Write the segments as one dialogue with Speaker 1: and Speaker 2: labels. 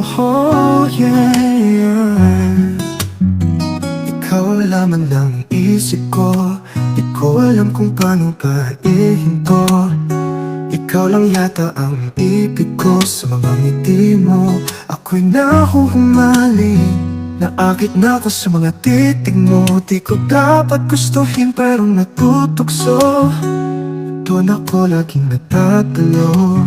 Speaker 1: oh, yeah. Ikaw laman lang isip ko. Di ko alam kung paano ba ihinto. Ikaw lang yata ang ibig ko. Sa mga ngiti mo ako'y nahuhumaling. Naakit na ako sa mga titig mo. Di ko dapat gustuhin pero natutokso. Doon ako laging natatalo.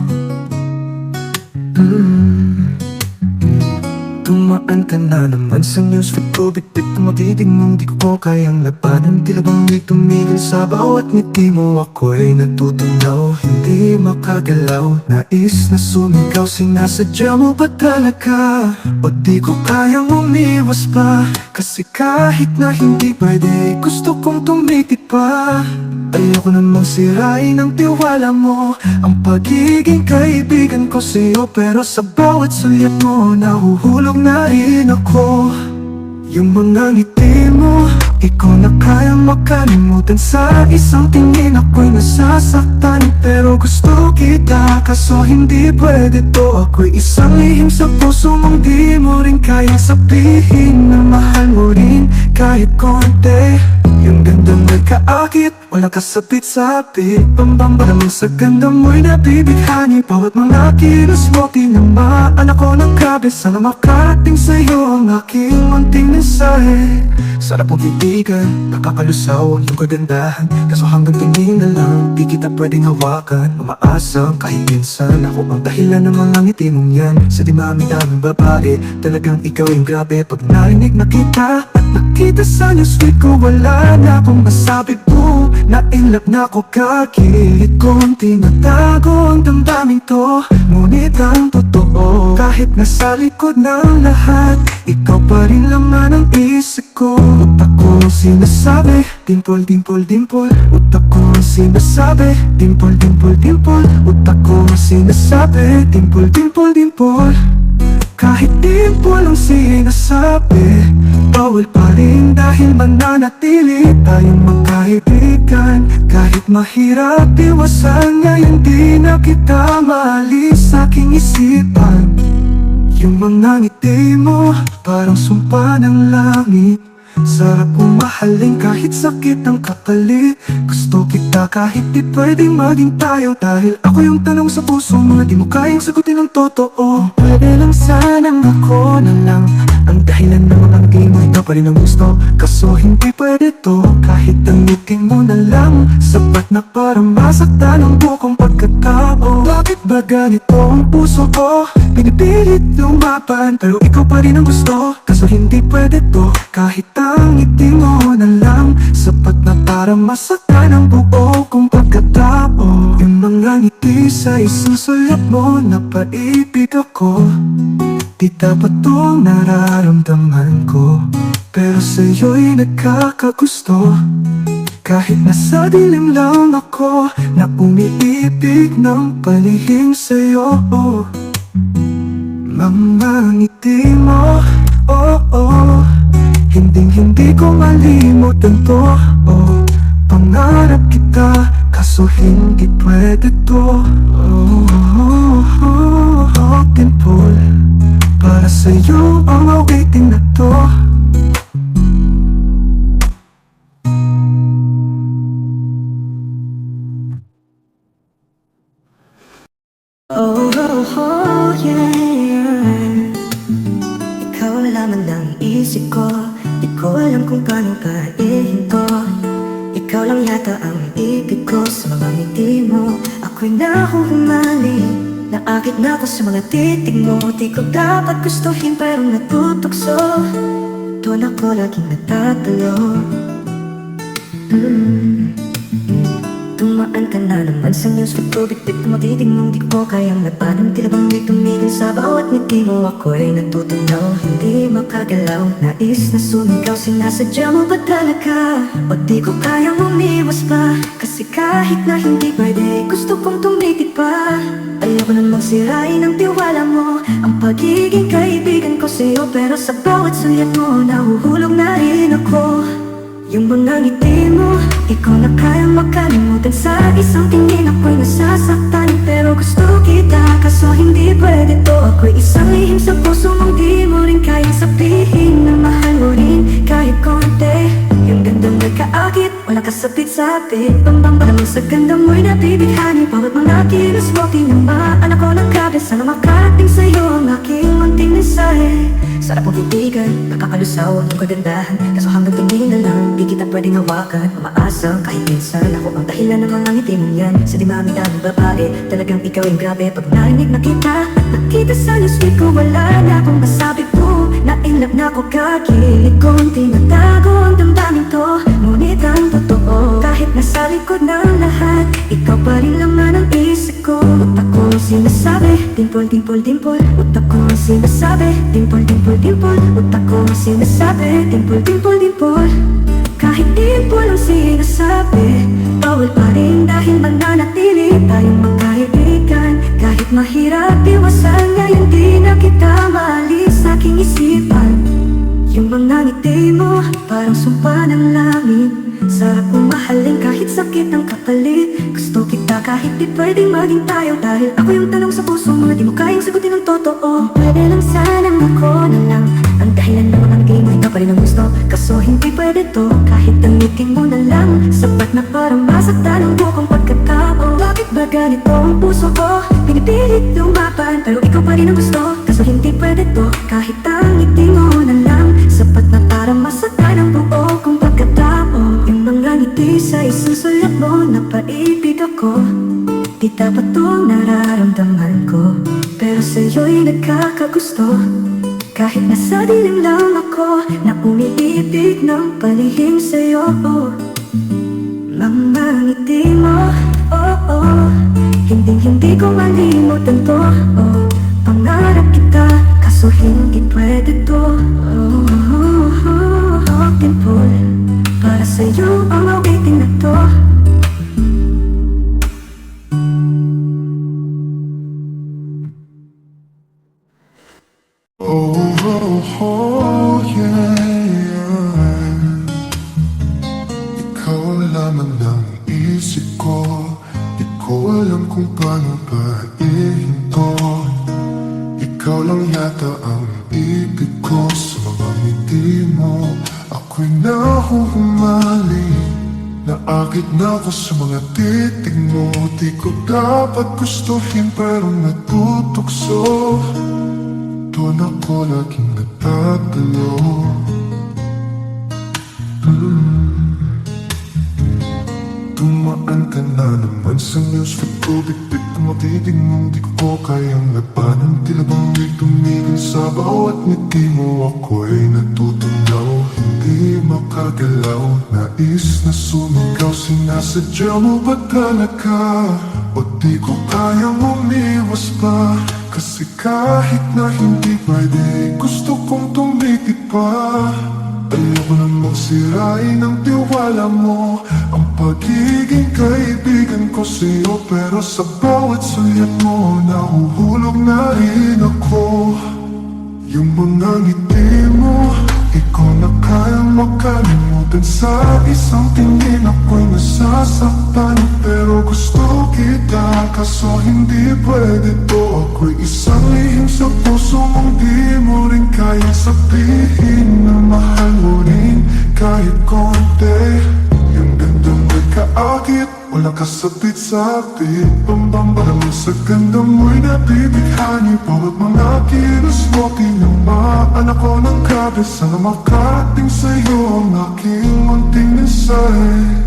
Speaker 1: Tumaan ka na naman sa newsfeed ko. Bitbit ko matitig mong di ko kayang labanan. Tila bang di tumigil sa bawat ngiti mo. Ako'y natutunaw, hindi makagalaw. Nais na sumigaw, sinasadya mo ba talaga? O di ko kayang umiwas pa? Kasi kahit na hindi pwede, gusto kong tumitig pa. Ayoko namang sirain ang tiwala mo, ang pagiging kaibigan ko sa'yo. Pero sa bawat sulyap mo, nahuhulog na rin ako. Yung mga ngiti mo, ikaw na kayang makalimutan. Sa isang tingin ako'y nasasaktan. Pero gusto kita, kaso hindi pwede to. Ako'y isang lihim sa puso mong di mo rin kayang sabihin na mahal mo rin kahit konti. Yung gandang nagkaakit, walang kasapit-sapit. Pambamba naman sa ganda mo'y nabibighani. Bawat mga kilos mo, tinamaan ako ng grabe. Sana makarating sa'yo ang aking munting mensahe. Sarap mong titigan, nakakalusaw yung kagandahan. Kaso hanggang tingin na lang, di kita pwedeng hawakan. Umaasang kahit minsan ako ang dahilan ng mga ngiti mong yan. Sa dimami-daming babae, talagang ikaw yung grabe. Pag narinig na kita at nakita sa newsfeed ko, wala na akong masabi po. Na-inlove na ako kakilid kong tinatago ang damdaming to. Ngunit ang totoo, kahit nasa likod ng lahat, ikaw pa rin laman ang isip ko. Utak ko sinasabi, dimple, dimple, dimple. Utak ko sinasabi, dimple, dimple, dimple. Utak ko sinasabi, dimple, dimple, dimple. Kahit dimple ang sinasabi, bawal pa rin dahil mananatili tayong magkaibigan. Kahit mahirap iwasan, ngayon di na kita maalis sa aking isipan. Yung mga ngiti mo, parang sumpa ng langit. Sarap kong mahalin kahit sakit ang kapalit. Gusto kita kahit di pwedeng maging tayo. Dahil ako yung tanong sa puso mo na di mo kayang sagutin ng totoo. Pwede lang sanang ako na lang ang dahilan ng mga ngiti mo. Ikaw pa rin ang gusto, kaso hindi pwede to. Kahit ang ngiti mo na lang, sapat na para masaktan ang bukong pagkatao. Bakit ba ganito ang puso ko? Pinipilit lumaban, pero ikaw pa rin ang gusto. Kaso hindi pwede to. Kahit ang ngiti mo na lang, sapat na para masaktan ang buo kong pagkatao. Yung mga ngiti sa isang sulyap mo, napaibig ako. Di dapat tong nararamdaman ko, pero sa'yo'y nagkakagusto. Kahit nasa dilim lang ako, na umiibig ng palihim sa'yo. Mga ngiti mo, oh, oh. Hindi ko malimutan to, oh. Pangarap kita, kaso hindi pwede to, oh, oh, oh, oh. Dimple, para sa'yo ang awitin na to.
Speaker 2: Oh, oh, oh, yeah. Ikaw lamang lang isip ko. Di ko alam kung paano ka ihinto. Ikaw lang yata ang ibig ko. Sa mga ngiti mo, ako'y nahuhumaling. Naakit na ako sa mga titig mo. Di ko dapat gustuhin pero natutokso. Doon ako laging natatalo. Tumaan ka na naman sa newsfeed ko. Bitbit ko matitig mong di ko kayang labanan. Tila bang di tumigil sa bawat ngiti mo. Ako'y natutunaw, hindi makagalaw. Nais na sumigaw, sinasadya mo ba talaga? O di ko kayang umiwas pa? Kasi kahit na hindi pwede, gusto kong tumitig pa. Ayoko namang sirain ang tiwala mo, ang pagiging kaibigan ko sa'yo. Pero sa bawat sulyap mo, nahuhulog na rin ako. Yung mga ngiti mo, ikaw na kayang makalimutan. Sa isang tingin ako'y nasasaktan. Pero gusto kita, kaso hindi pwede to. Ako'y isang lihim sa puso sinasabi Pambang sa ganda mo'y nabibighani Bawat mga kilos mo tinamaan ako ng grabe Sana makarating sa'yo ang aking munting mensahe Sarap mong titigan, nakakalusaw ang iyong kagandahan Kaso hanggang tingin na lang, di kita pwedeng hawakan Umaasa kahit minsan ako ang dahilan ng mga ngiti mong yan Sa dimami-daming babae, talagang ikaw yung grabe Pag narinig na kita at nakita sa newsfeed ko Wala na akong masabi po, na-inlove na ako kakilig ko Tinatago ang damdamin to, ngunit ang totoo Kahit nasa likod ng lahat, ikaw pa rin laman ang isip ko Utak ko ang sinasabi, dimple, dimple, dimple Utak ko ang sinasabi, dimple, dimple, dimple Utak ko ang sinasabi, dimple, dimple, dimple Kahit dimple ang sinasabi Bawal pa rin dahil mananatili tayong magkaibigan Kahit mahirap iwasan ngayon di na kita maalis sa aking isipan Yung mga ngiti mo parang sumpa ng langit Sarap kong mahalin kahit sakit ang kapalit Gusto kita kahit di pwedeng maging tayo Dahil ako yung tanong sa puso mo na di mo kayang sagutin ng totoo Pwede lang sanang ako na lang Ang dahilan ng mga ngiti mo ikaw pa rin ang gusto Kaso hindi pwede to kahit ang ngiti mo na lang Sapat na para masaktan ang bukong pagkatao Bakit ba ganito ang puso ko? Pinipilit lumaban pero ikaw pa rin ang gusto Kaso hindi pwede to kahit ang ngiti mo na lang Sapat na para masaktan ang bukong pagkatao Yung mga ngiti sa isang sulat mo na paibig ako Di dapat itong nararamdaman ko Pero sa'yo'y nagkakagusto Kahit nasa dilim lang ako Na umiibig ng palihim sa'yo Mga ngiti mo, oh, oh Hindi ko malimutan to, oh Pangarap kita, kaso hindi pwede to oh, oh, oh, oh, dimple Para sa'yo ang awitin na to
Speaker 1: Oh, oh, oh, yeah. Ikaw lamang ng isip ko Di ko alam kung paano ba ihinto Ikaw lang yata ang ibig ko Sa mga ngiti mo Ako'y nahuhumaling Naakit na ako sa mga titig mo Di ko dapat gustuhin pero natutokso Doon ako laging natatalo Dumaan ka na naman sa newsfeed ko Bit-bit ang matitig mong di ko kayang labanan Tila bang di tumigil sa bawat ngiti mo Ako'y natutunaw, hindi makagalaw Nais na sumigaw, sinasadya mo ba talaga? O di ko kayang umiwas pa Kasi kahit na hindi pwede Gusto kong tumitig pa Ayoko namang sirain ang tiwala mo Ang pagiging kaibigan ko sa'yo Pero sa bawat sulyap mo Nahuhulog na rin ako Yung mga ngiti mo Ikaw na kayang makalimutan Sa isang tingin ako'y nasasaktan Pero gusto kita Kaso hindi pwede to Ako'y isang lihim sa puso mong di mo rin kayang sabihin Na mahal mo rin kahit konti Yung ganda mo'y kaakit Walang kasapit-sapit Pambang sa ganda mo'y nabibighani Bawat mga kilos mo tinamaan ako ng grabe Sana makarating sa'yo ang aking munting mensahe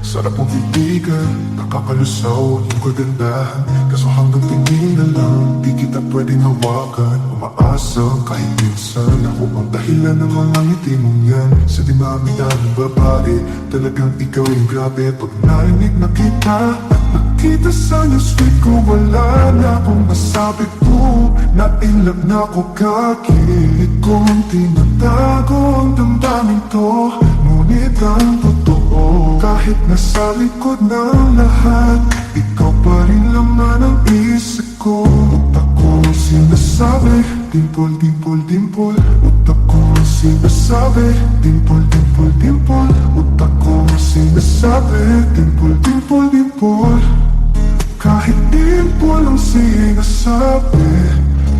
Speaker 1: Sarap mong titigan, nakakalusaw yung kagandahan Kaso hanggang tingin na lang, di kita pwedeng hawakan Umaasa kahit minsan ako ang dahilan ng mga ngiti mong yan Sa dimami-daming babae, talagang ikaw yung grabe Pag narinig na kita at nakita sa newsfeed ko Wala na akong masabi po, na-inlove na ako kakilig kong tinatago ang damdamin to Ngunit ang totoo, kahit nasa likod ng lahat Ikaw pa rin laman ang isip ko Utak ko ang sinasabi, dimple, dimple, dimple Utak ko ang sinasabi, dimple, dimple, dimple Utak ko ang sinasabi, dimple, dimple, dimple Kahit dimple ang sinasabi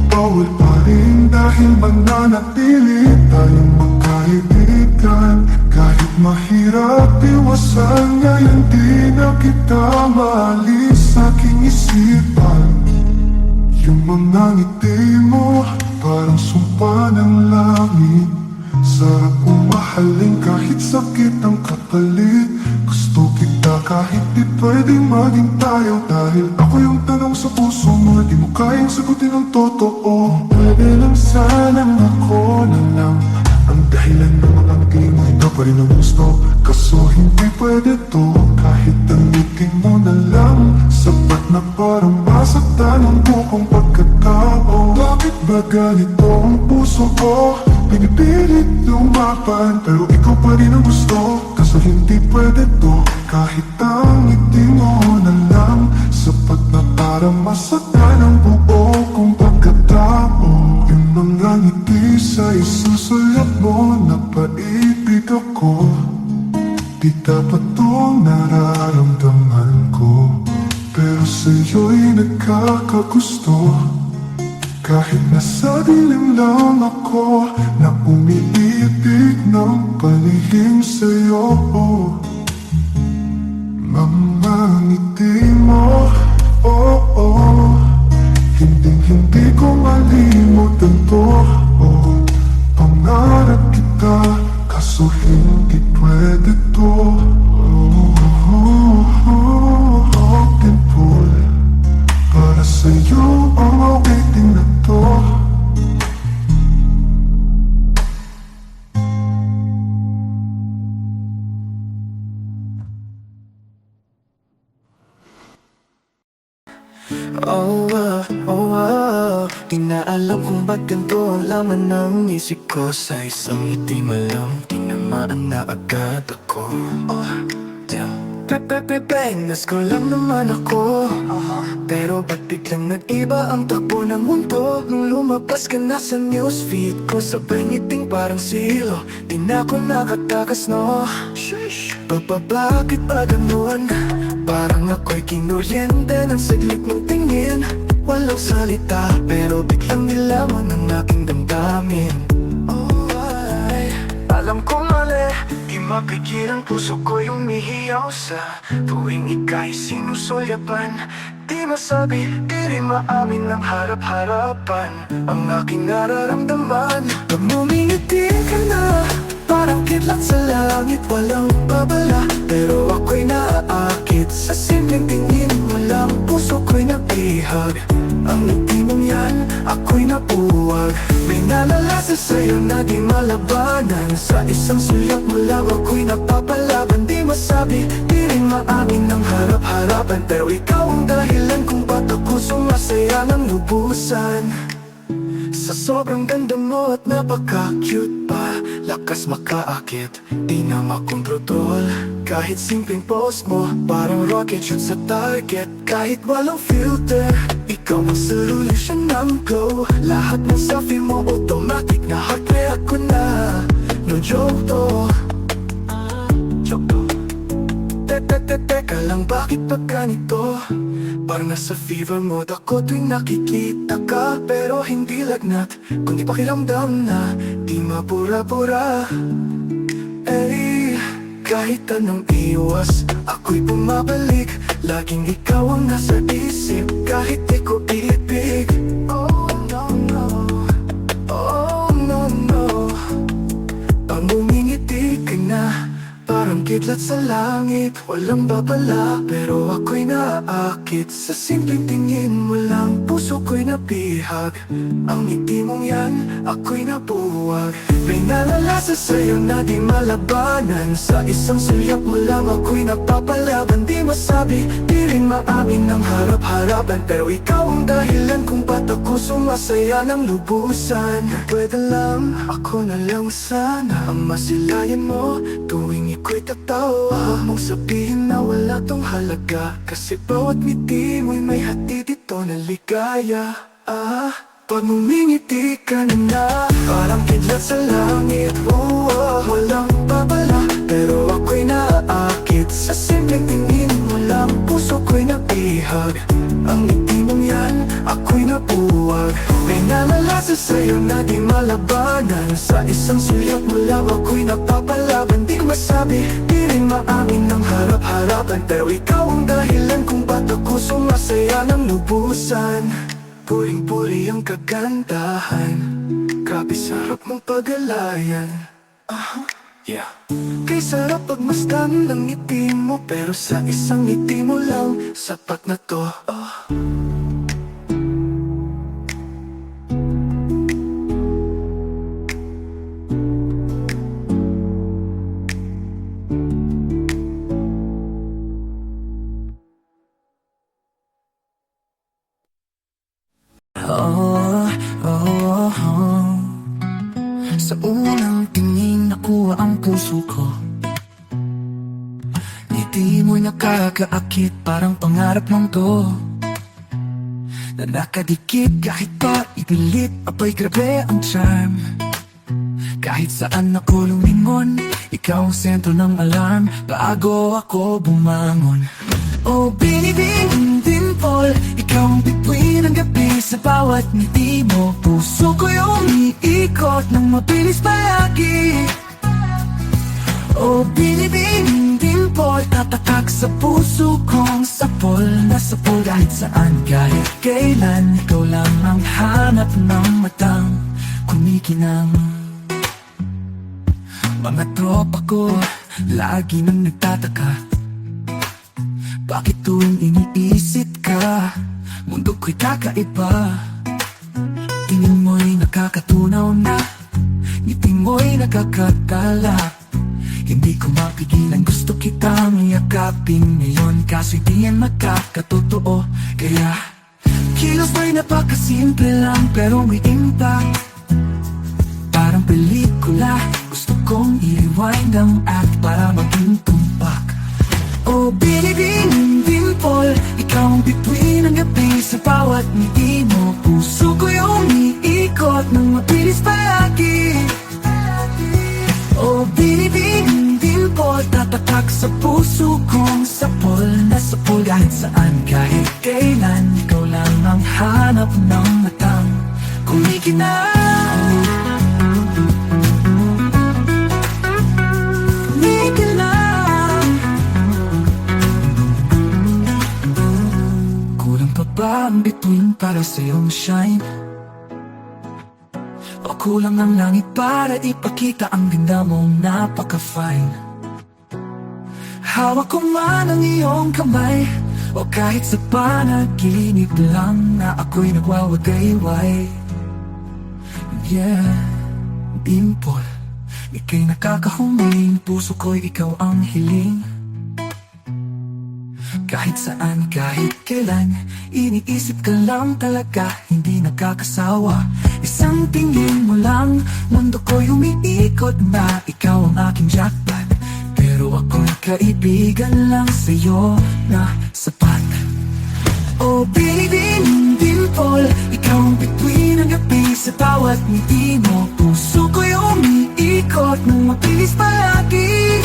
Speaker 1: Bawal pa rin dahil mananatili tayong magkaibigan Kahit mahirap iwasan, ngayon di na kita maalis sa aking isipan. Yung mga ngiti mo, parang sumpa ng langit. Sarap umahalin kahit sakit ang kapalit. Gusto kita kahit di pwedeng maging tayo. Dahil ako yung tanong sa puso mo, di mo kayang sagutin ang totoo. Pwede lang sanang ako na lang ang dahilan ng mga ngiti mo. Ikaw pa rin ang gusto, kaso hindi pwede to. Kahit ang ngiti mo na lang, sapat na parang masaktan ang bukong pagkatao. Bakit ba ganito ang puso ko? Pinipilit lumaban, pero ikaw pa rin ang gusto. Kaso hindi pwede to. Kahit ang ngiti mo na lang, sapat na para masaktan ang buo kong pagkatao. Yung mga ngiti sa isang sulat mo, napaibig ako. Di dapat to nararamdaman ko, pero sa'yo'y nagkakagusto. Kahit nasa dilim lang ako, na umiibig ng palihim sa'yo. Mga ngiti mo, oh, oh, hindi ko malimutan to. Oh, pangarap kita, kaso hindi pwede to. Oh, oh, oh, oh, dimple, para sa'yo ang awitin na to.
Speaker 3: Di na alam kung ba't ganito ang laman ng isip ko. Sa isang ngiti mo lang, tinamaan na agad ako. Pepepepengas ko lang naman ako. Pero ba't biglang nag-iba ang takbo ng mundo? Nung lumabas ka na sa newsfeed ko, sabay ngiting parang silo. Di na ako nakatakas, no? Bakit ba ganun? Parang ako'y kinuryente ng saglit mong tingin. Walang salita, pero biglang nilaman ang aking damdamin. Oh, ay, alam kong mali, di mapigil ang puso ko yung umihiyaw sa tuwing ika'y sinusulyapan. Di masabi, di rin maamin ng harap-harapan ang aking nararamdaman. Pag ngumingiti ka na, parang kidlat sa langit, walang babala. Pero ako'y naaakit sa simpleng tingin mo lang. Puso ko'y nabihag, ang ngiti mong yan, ako'y napuwag. May nalalasa sa'yo na di malabanan. Sa isang sulat mo lang ako'y napapalaban. Di masabi, di rin maamin ng harap-harapan. Pero ikaw ang dahilan kung ba't ako sumasaya ng lubusan. Sa sobrang ganda mo at napaka-cute pa, lakas makaakit, di na makontrol. Kahit simpleng post mo, parang rocket shoot sa target. Kahit walang filter, ikaw ang solution ng go. Lahat ng selfie mo automatic na heart rate ko na. No joke to, joke to. Teka lang, bakit pa ganito? Parang nasa fever mode ako tuwing nakikita ka. Pero hindi lagnat, kundi pakiramdam na di mapura-pura. Eh, kahit anong iwas, ako'y bumabalik. Laging ikaw ang nasa isip, kahit di ko ibig. Oh no no, oh no no. Pag ngumingiti ka na, parang kidlat sa langit, walang babala. Pero ako'y naaakit sa simpleng tingin mo lang. Puso ko'y nabihag, ang ngiti mong yan, ako'y nabuwag. May nalalasa sa'yo na di malabanan. Sa isang sulyap mo lang ako'y napapalaban. Di masabi, di rin maamin ng harap-harapan. Pero ikaw ang dahilan kung ba't ako sumasaya ng lubusan. Pwede lang, ako na lang sana ang masilayan mo tuwing iko'y tatawa. Huwag mong sabihin na wala tong halaga, kasi bawat ngiti mo'y may hatid dito na ligaya. Pag ngumingiti ka na, parang kidlat sa langit. Walang babala, pero ako'y naaakit sa simpleng tingin mo lang. Puso ko'y nabihag, ang ngiti mong yan, ako'y nabuwag. May nalalasa sa'yo na di malabanan. Sa isang sulyap mo lang ako'y napapalaban. Di ko masabi, di rin maamin ng harap-harapan. Pero ikaw ang dahilan kung ba't ako sumasaya ng lubusan. Puring-puri ang kagandahan, grabe sarap mong pag-alayan. Yeah. Kay sarap pagmasdan ng ngiti mo, pero sa isang ngiti mo lang sapat na to. Sa unang tingin nakuha ang puso ko. Ngiti mo'y nakakaakit, parang pangarap ng to na nakadikit kahit pa ipilit. Abay grabe ang charm. Kahit saan ako lumingon, ikaw ang sentro ng alarm bago ako bumangon. Oh binibing dimple, ikaw ang bituin ng gabi. Sa bawat ngiti mo, puso ko yung iikot ng mabilis palagi. Oh binibing dimple, tatakak sa puso kong sapol na sapol. Kahit saan, kahit kailan, ikaw lang ang hanap ng matang kumikinang. Mga tropa ko, lagi nang nagtataka, bakit tuwing iniisip ka, mundo ko'y kakaiba. Tingin mo'y nakakatunaw na, ngiti mo'y nakakatala. Hindi ko mapigilan, gusto kitang yakapin ngayon, kaso di yan magkakatotoo. Kaya kilos mo'y napakasimple lang, pero may impact. Parang pelikula, gusto kong i-rewind ang act para maging tumpak. Oh binibing dimple, ikaw ang bituin ng gabi. Sa bawat ngiti mo, puso ko yung iikot ng mabilis palagi. Oh binibing dimple, tatatak sa puso kong sapol na sapol. Kahit saan, kahit kailan, ikaw lang ang hanap ng matang kumikinang. Ba ang bituin para sa iyong shine? O kulang ang langit para ipakita ang ganda mong napaka-fine? Hawak ko man ang iyong kamay, o kahit sa panaginip lang na ako'y nagwawagayway. Yeah, dimple, ika'y nakakahumiling, puso ko'y ikaw ang hiling. Kahit saan, kahit kailan, iniisip ka lang talaga, hindi nakakasawa. Isang tingin mo lang, mundo ko'y umiikot na. Ikaw ang aking jackpot, pero ako'y kaibigan lang sa'yo na sapat. Oh binibing dimple, ikaw ang bituin ng gabi. Sa bawat ngiti mo, puso ko'y umiikot ng mabilis palagi.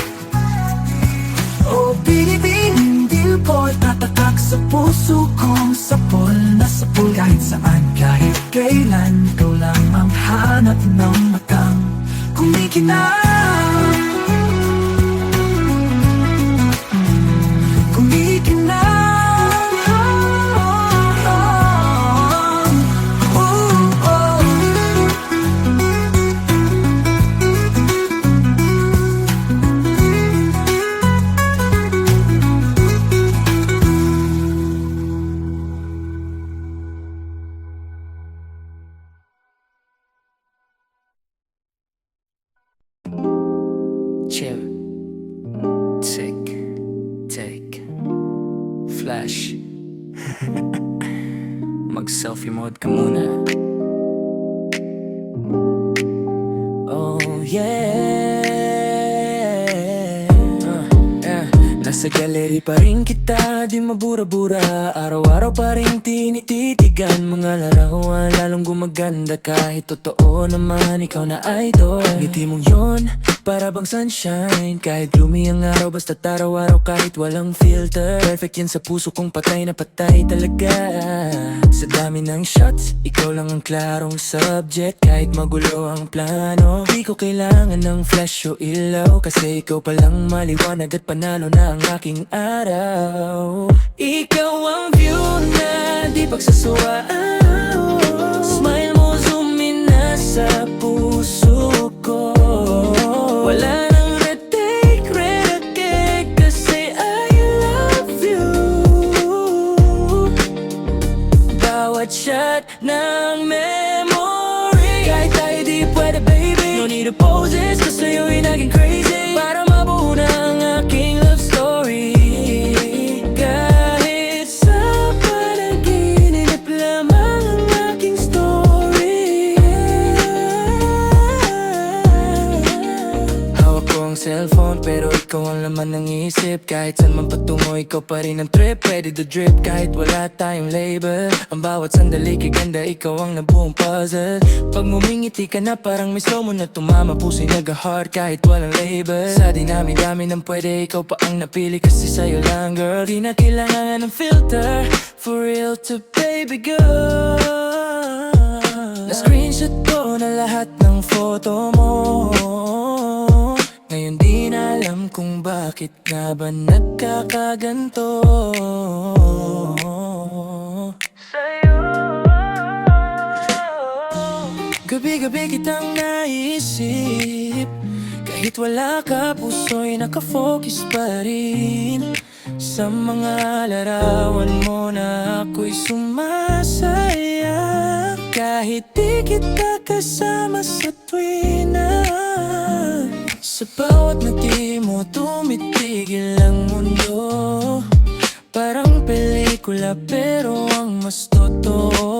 Speaker 3: Oh binibing dimple, tatatak sa puso kong sapol na sapol. Kahit saan, kahit kailan, ikaw lang ang hanap ng matang kumikinang. Kumikinang. Chill, take, flash. Mag-selfie mode ka muna. Oh yeah, nasa gallery pa rin kita, di mabura-bura. Araw-araw pa rin tinititigan mga larawan, lalong gumaganda kahit totoo naman ikaw na idol. Ngiti mong yon, para bang sunshine, kahit gloomy ang araw, basta't araw-araw kahit walang filter. Perfect yan sa puso kong patay na patay talaga. Sa Sa dami ng shots, ikaw lang ang klarong subject. Kahit magulo ang plano, di ko kailangan ng flash o ilaw, kasi ikaw palang maliwanag at panalo na ang aking araw. Ikaw ang view na di pagsasawaan. Smile mo zoom in na sa puso ko. Wala nang retake, kasi I love you. Bawat shot ng memory, kahit tayo di pwede baby. No need to poses, kasi sa'yo'y naging crazy. Para mabuo na ang aking love story. Kahit sa panaginip lamang ang aking story. Hawak ko ang cellphone, pero ikaw ang laman ng isip. Kahit saan man patungo, ikaw pa rin ang trip. Ready to drip kahit wala tayong label. Ang bawat sandali kay ganda, ikaw ang nabuong puzzle. Pag mumingiti ka na parang may slow mo na tumama, puso'y nag-heart kahit walang label. Sa dinami-dami ng pwede, ikaw pa ang napili, kasi sa'yo lang girl. Di na kailangan ng filter, for real to baby girl. Na-screenshot ko na lahat ng photo mo. Ngayon di na alam kung bakit nga ba nagkakaganto sa'yo. Gabi-gabi kitang naisip. Kahit wala ka, puso'y nakafocus pa rin sa mga larawan mo na ako'y sumasaya. Kahit di kita kasama sa tuwina, sa bawat ngiti mo tumitigil ang mundo. Parang pelikula pero ang mas totoo.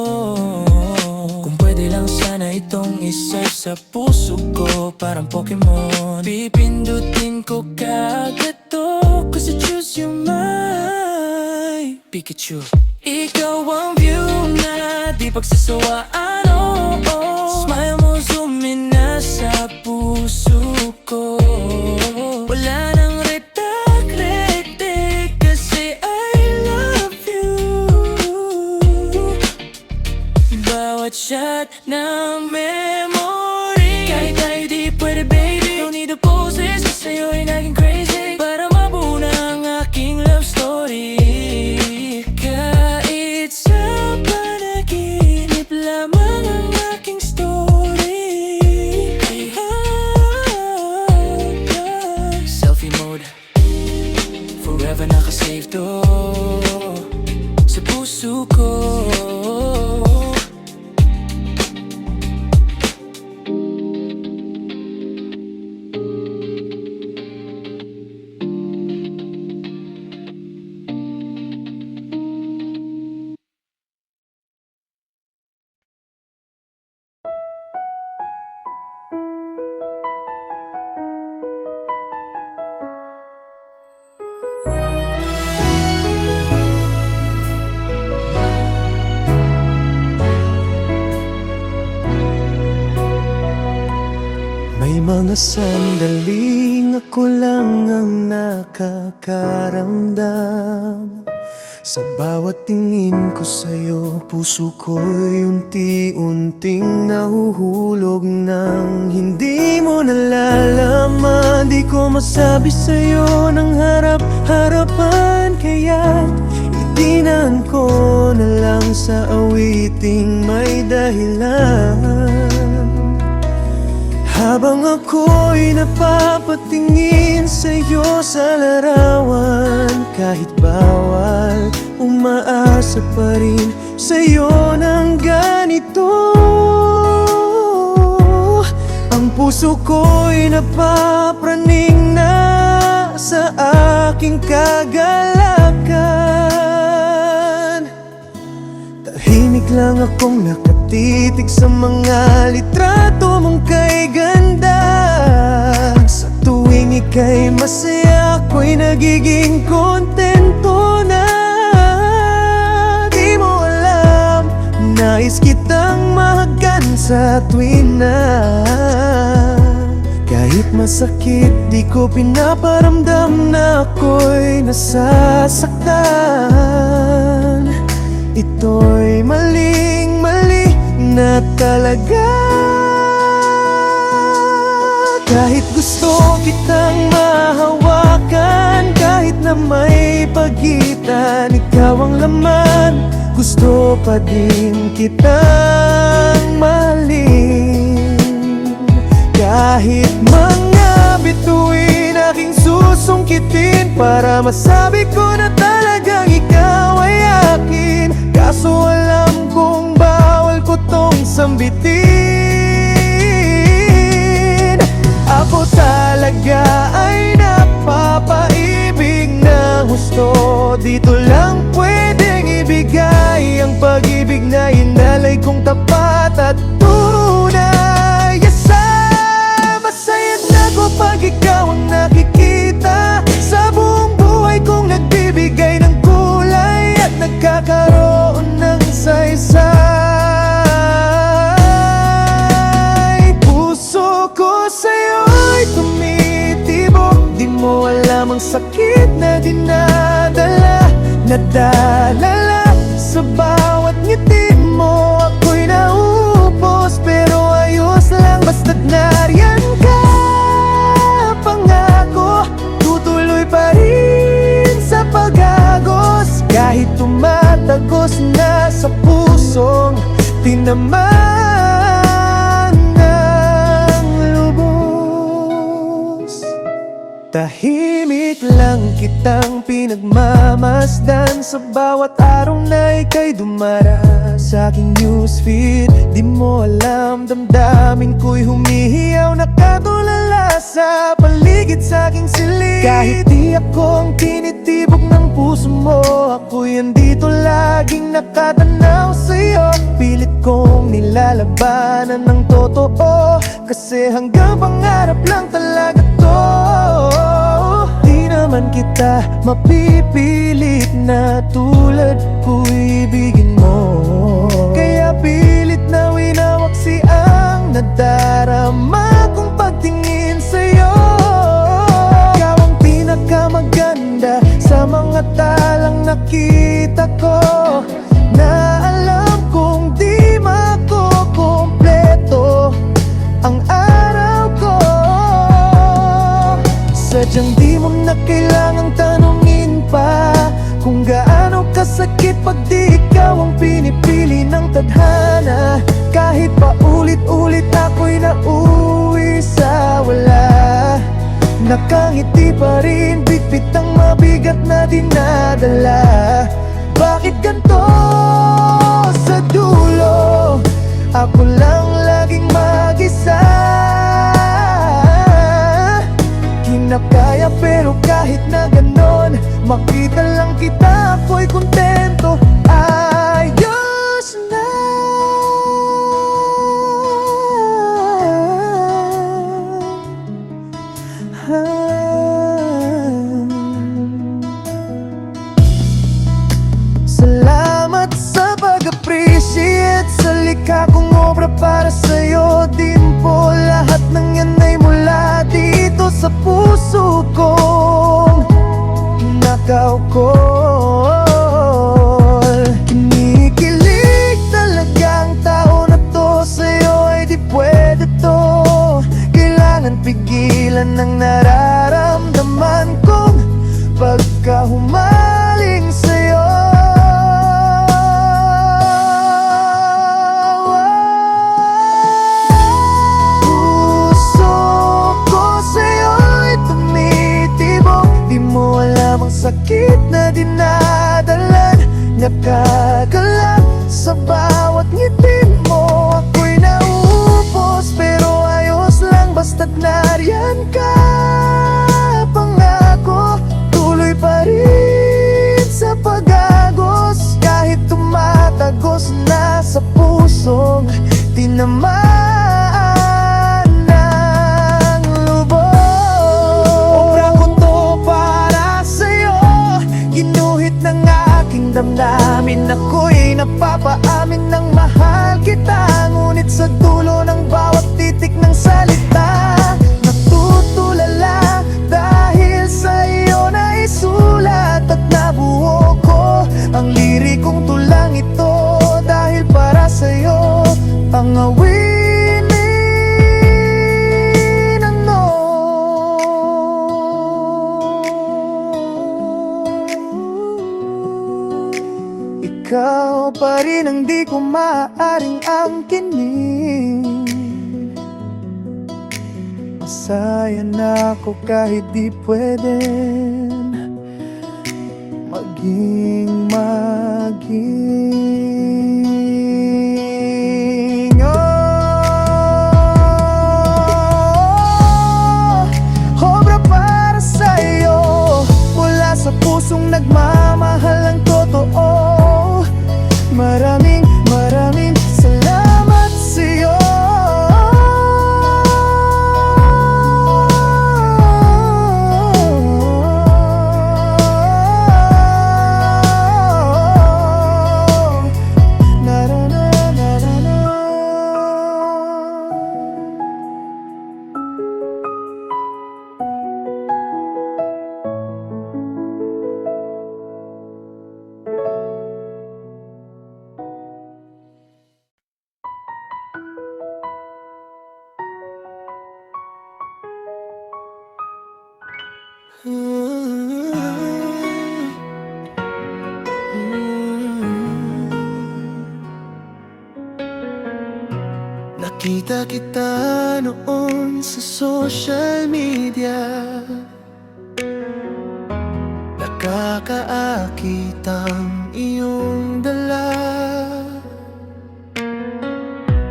Speaker 3: Kung pwede lang sana itong isa sa puso ko, parang Pokemon. Pipindutin ko kaagad to, cause I choose you my Pikachu. Ikaw ang view na di pagsasawaan, oh, oh. Smile mo zoom in na sa puso ko. Wala nang retak, kasi I love you. Bawat shot ng memory, kahit tayo di pwede baby. No need to poses, kasi sa'yo'y naging crazy. Para mabuo na ang aking love story. Kahit sa panaginip lamang ang aking story. Selfie mode, forever nakasave to sa puso ko.
Speaker 1: May mga sandaling ako lang ang nakakaramdam. Sa bawat tingin ko sa'yo, puso ko'y unti-unting nahuhulog ng hindi mo nalalaman. Di ko masabi sa'yo ng harap-harapan, kaya't itinaan ko na lang sa awiting may dahilan. Habang ako'y napapatingin sa'yo sa larawan, kahit bawal, umaasa pa rin sa'yo ng ganito. Ang puso ko'y napapraning na sa aking kagalakan. Tahimik lang akong nakatitig sa mga litrato mong kay ganda. Sa tuwing ika'y masaya, ako'y nagiging kontento na. Di mo alam, nais kitang mahagan sa tuwing na kahit masakit, di ko pinaparamdam na ako'y nasasaktan.
Speaker 3: ito'y maling-mali na talaga. Kahit gusto kitang mahawakan, kahit na may pagitan, ikaw ang laman, gusto pa din kitang mahalin. Kahit mga bituin aking susungkitin, para masabi ko na talagang ikaw ay akin. Kaso alam kong bawal ko tong sambitin. Ako talaga ay napapaibig ng husto. Dito lang pwedeng ibigay ang pag-ibig na inalay kong tapat at tunay. Masaya na ko pag ikaw ang nakikita sa buong buhay kong nagbibigay ng kulay at nagkakaroon ng saysay. Puso ko sa'yo'y tumitibok, di mo alam ang sakit na dinadala. Nadalala sa bawat ngiti mo, ako'y naupos, pero ayos lang basta't nariyan ka. Pangako, tutuloy pa rin sa pag-agos, kahit tumatagos na sa pusong tinamaan ng lubos. Tahimik lang kitang pinagmamasdan sa bawat araw na ika'y dumara sa aking newsfeed. Di mo alam, damdamin ko'y humihiyaw, nakatulala sa paligid sa aking silid. Kahit di ako ang tinitibok ng puso mo, ako'y andito laging nakatanaw sa'yo. Pilit kong nilalabanan ng totoo, kasi hanggang pangarap lang talaga to. Di naman kita mapipilit na tulad ko'y ibigin mo. Kaya pilit na winawaksi ang nadarama kong pagtingin sa'yo. Ikaw ang pinakamaganda sa mga talang nakita ko, na alam kong di makukumpleto ang araw ko. Sadyang di mo na kailangang tanungin pa kung gaano kasakit pag di ikaw ang pinipili ng tadhana. Kahit pa ulit-ulit ako'y nauwi sa wala, nakangiti pa rin, bitbit ang mabigat na dinadala. Bakit ganito sa dulo, ako lang laging mag-isa? Kinakaya pero kahit na ganon, makita lang kita, ako'y kontento. Ayos na. Salamat sa pag-appreciate sa likha kong obra para sa'yo. Dimpo, lahat ng yan ay mula dito sa puso kong nakaukoy. Kinikilig talaga ang tao na to, sa'yo ay di pwede to. Kailangan pigilan ng nararamdaman kong pagkahumaling sa'yo. Sakit na dinadalan, nakakalat sa bawat ngiti mo. Ako'y naupos, pero ayos lang basta't nariyan ka. Pangako, tuloy pa rin sa pag-agos, kahit tumatagos na sa pusong tinamaan ng lubos. Obra ko to para sa'yo, ginuhit ng aking damdamin. Ako'y napapaamin ng mahal kita, ngunit sa dulo ng bawat titik ng salita, natutulala dahil sa iyo na isulat at nabuo ko ang lirikong tulangit pa rin ang di ko maaaring angkinin. Masaya na ako kahit di pwede maging obra para sa'yo, mula sa pusong nagmamahal ng totoo. Maraming salamat sa'yo. Nakita kita noon sa social media, nakakaakit ang iyong dala.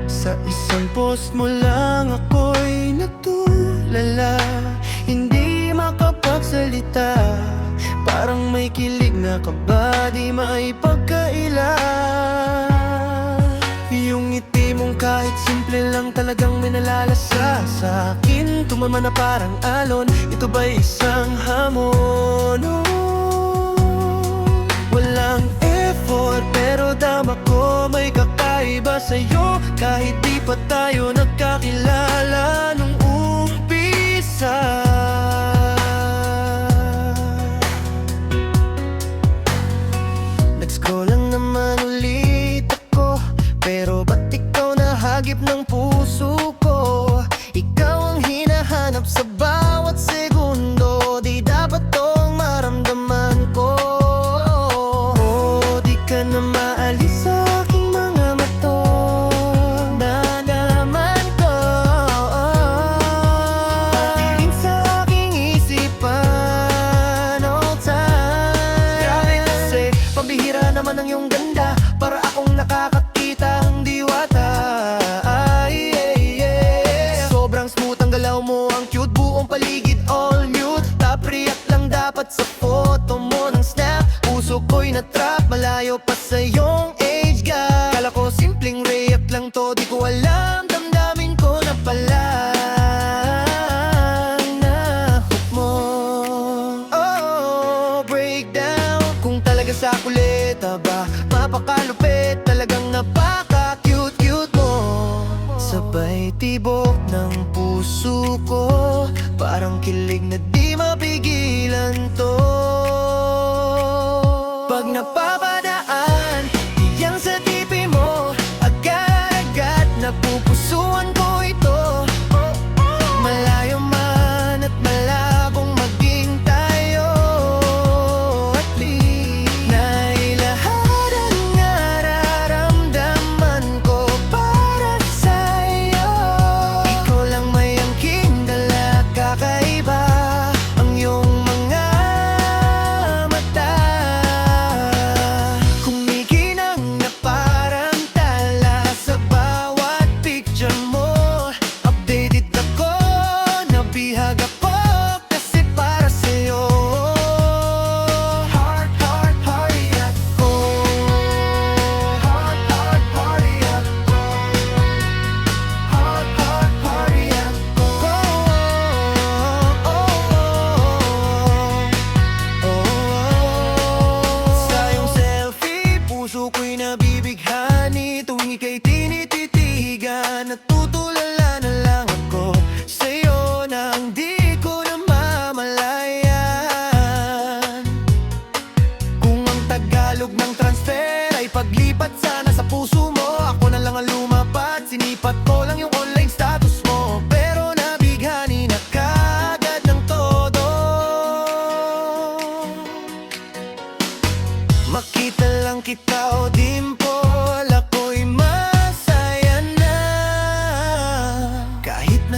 Speaker 3: Sa isang post mo lang ako'y natulala, hindi makapagsalita, parang may kilig na kaba di maipagkaila. Yung ngiti mong kahit simple lang talagang minalalasa sa akin, tumama na parang alon, ito ba'y isang hamon? Walang effort pero dama ko may kakaiba sa'yo, kahit di pa tayo nagkakilala nung umpisa. Nag-scroll lang naman ulit ako, pero ba't ikaw nahagip ng puso ko? Ikaw ang hinahanap sa bawat segundo, di dapat tong maramdaman ko. Di ka na maalis sa aking mga mato, nalaman ko. Patingin sa aking isipan all time. Grabe kasi, pambihira naman ang iyong ganda, para akong nakakakita ang diwata. Sobrang smooth ang galaw mo, ang cute, buong paligid all nude. Top react lang dapat sa photo mo ng snap, puso ko'y na-trap, malayo pa sa iyong age gap. Kala ko simpleng react lang to, di ko alam damdamin ko na pala. Nahook mo, breakdown. Kung talaga sa kuleta ba, mapakalupit, talagang napaka-cute mo. Sabay tibok ng puso ko, parang kilig na di mapigilan to. Pag napapadaan, diyan sa tipi mo, agad-agad napupusuan ko ito. Malayo man at malabong maging tayo, at least nailahad ang nararamdaman ko para sa'yo. Ikaw lang may angking dala, kakaiba ang iyong mga mata.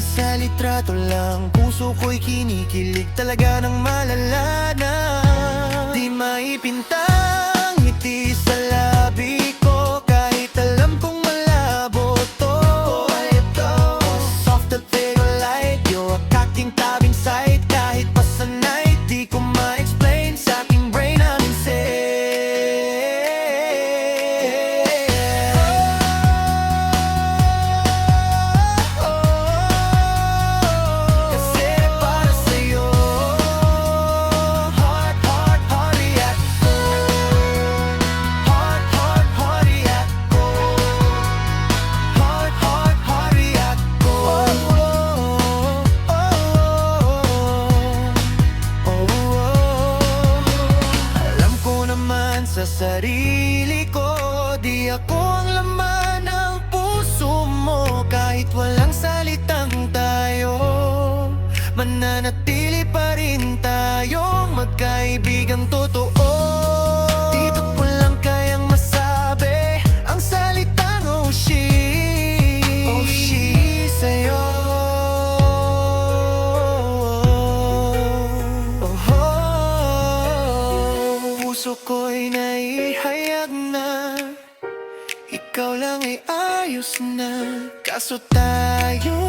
Speaker 3: sa litrato lang, puso ko'y kinikilig talaga ng malala na di maipintang ngiti sa labi ko, kahit alam kong malabo to. Soft at very light, you're a cocking tabing sight. Kahit pa sanay, di ko ma-explain sa aking brain ang insane. Kasi para sa'yo, heart, heart, heart react ko. Heart, heart, heart react ko. Heart, heart, heart react ko. Alam ko naman sa sarili ko, di ako ang laman ng puso mo. Kahit walang salitang tayo, mananatili pa rin tayong magkaibigang totoo. Dito ko lang kayang masabi ang salitang oh she sa'yo. Puso ko'y naihayag na ikaw lang ay ayos na, kaso tayo